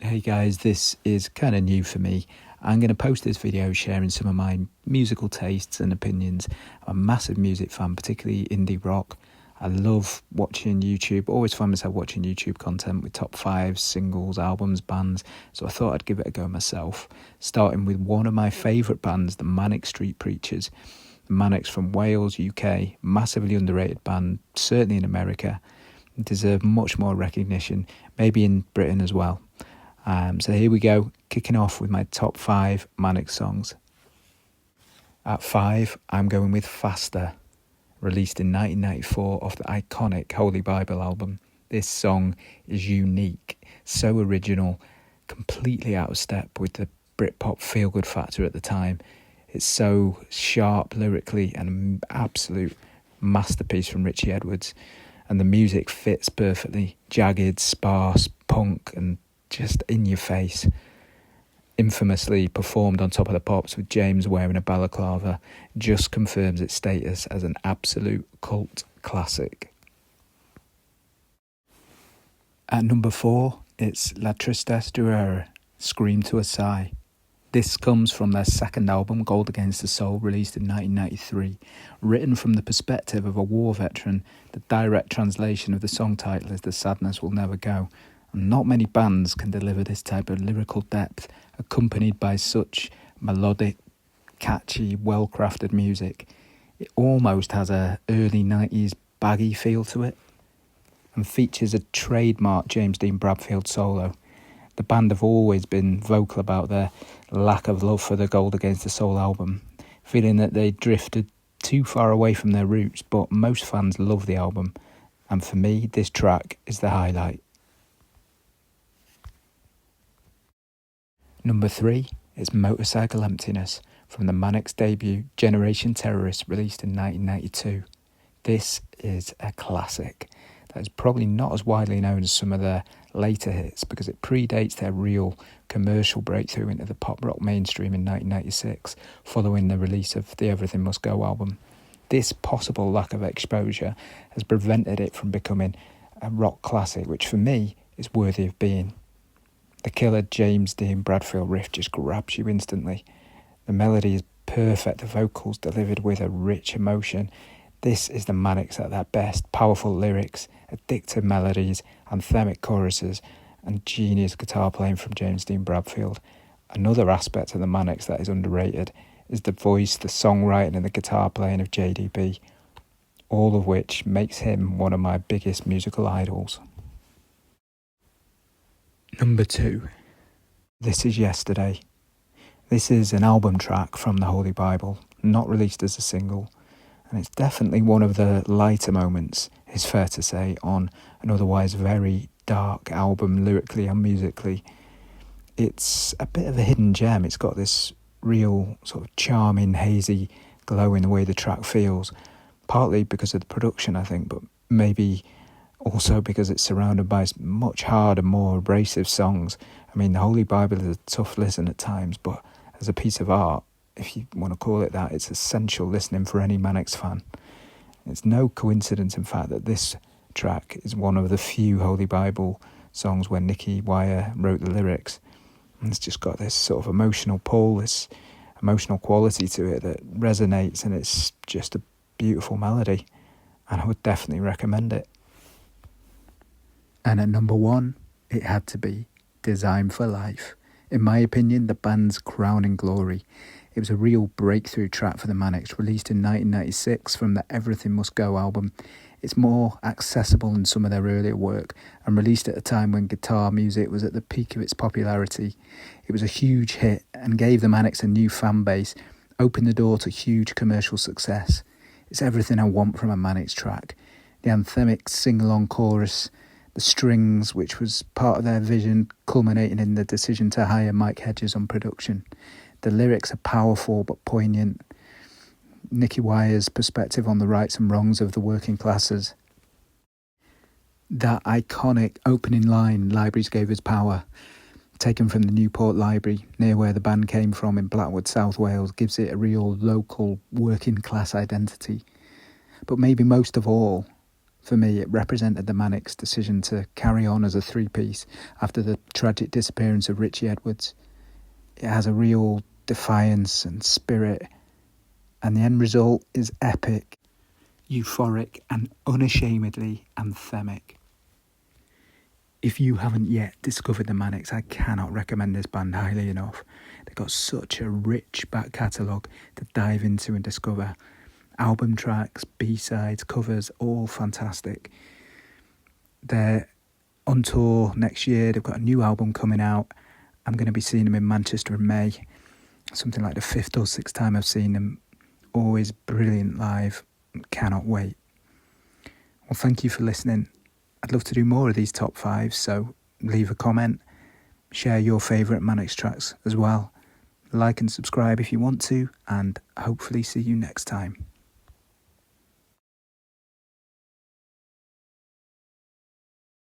Hey guys, this is kind of new for me. I'm going to post this video sharing some of my musical tastes and opinions. I'm a massive music fan, particularly indie rock. I love watching YouTube, always find myself watching YouTube content with top fives, singles, albums, bands. So I thought I'd give it a go myself, starting with one of my favourite bands, the Manic Street Preachers. The Manics from Wales, UK, massively underrated band, certainly in America. Deserve much more recognition, maybe in Britain as well. So here we go, kicking off with my top 5 Manic songs. At 5, I'm going with Faster, released in 1994 off the iconic Holy Bible album. This song is unique, so original, completely out of step with the Britpop feel-good factor at the time. It's so sharp lyrically and an absolute masterpiece from Richie Edwards. And the music fits perfectly, jagged, sparse, punk and just in your face. Infamously performed on Top of the Pops with James wearing a balaclava, just confirms its status as an absolute cult classic. At number 4, it's La Tristesse du Rire, Scream to a Sigh. This comes from their second album, Gold Against the Soul, released in 1993. Written from the perspective of a war veteran, the direct translation of the song title is The Sadness Will Never Go. And not many bands can deliver this type of lyrical depth, accompanied by such melodic, catchy, well-crafted music. It almost has a early 90s baggy feel to it, and features a trademark James Dean Bradfield solo. The band have always been vocal about their lack of love for the Gold Against the Soul album, feeling that they drifted too far away from their roots, but most fans love the album, and for me, this track is the highlight. Number 3 is Motorcycle Emptiness, from the Manics debut Generation Terrorist, released in 1992. This is a classic that is probably not as widely known as some of their later hits because it predates their real commercial breakthrough into the pop rock mainstream in 1996, following the release of the Everything Must Go album. This possible lack of exposure has prevented it from becoming a rock classic, which for me is worthy of being. The killer James Dean Bradfield riff just grabs you instantly. The melody is perfect, the vocals delivered with a rich emotion. This is the Manics at their best. Powerful lyrics, addictive melodies, anthemic choruses, and genius guitar playing from James Dean Bradfield. Another aspect of the Manics that is underrated is the voice, the songwriting and the guitar playing of JDB, all of which makes him one of my biggest musical idols. Number 2, This Is Yesterday. This is an album track from the Holy Bible, not released as a single, and it's definitely one of the lighter moments, it's fair to say, on an otherwise very dark album lyrically and musically. It's a bit of a hidden gem. It's got this real sort of charming, hazy glow in the way the track feels, partly because of the production, I think, but maybe also because it's surrounded by much harder, more abrasive songs. I mean, the Holy Bible is a tough listen at times, but as a piece of art, if you want to call it that, it's essential listening for any Manics fan. It's no coincidence, in fact, that this track is one of the few Holy Bible songs where Nicky Wire wrote the lyrics. And it's just got this sort of emotional pull, this emotional quality to it that resonates, and it's just a beautiful melody. And I would definitely recommend it. And at number 1, it had to be Design for Life. In my opinion, the band's crowning glory. It was a real breakthrough track for the Manics, released in 1996 from the Everything Must Go album. It's more accessible than some of their earlier work, and released at a time when guitar music was at the peak of its popularity. It was a huge hit and gave the Manics a new fan base, opened the door to huge commercial success. It's everything I want from a Manics track. The anthemic sing-along chorus, the strings, which was part of their vision, culminating in the decision to hire Mike Hedges on production. The lyrics are powerful but poignant. Nicky Wire's perspective on the rights and wrongs of the working classes. That iconic opening line, "Libraries gave us power," taken from the Newport Library, near where the band came from in Blackwood, South Wales, gives it a real local working class identity. But maybe most of all, For me, it represented the Manics' decision to carry on as a three-piece after the tragic disappearance of Richie Edwards. It has a real defiance and spirit, and the end result is epic, euphoric, and unashamedly anthemic. If you haven't yet discovered the Manics, I cannot recommend this band highly enough. They've got such a rich back catalogue to dive into and discover. Album tracks, B-sides, covers, all fantastic. They're on tour next year. They've got a new album coming out. I'm going to be seeing them in Manchester in May. Something like the 5th or 6th time I've seen them. Always brilliant live. Cannot wait. Well, thank you for listening. I'd love to do more of these top 5s, so leave a comment. Share your favourite Manics tracks as well. Like and subscribe if you want to, and hopefully see you next time.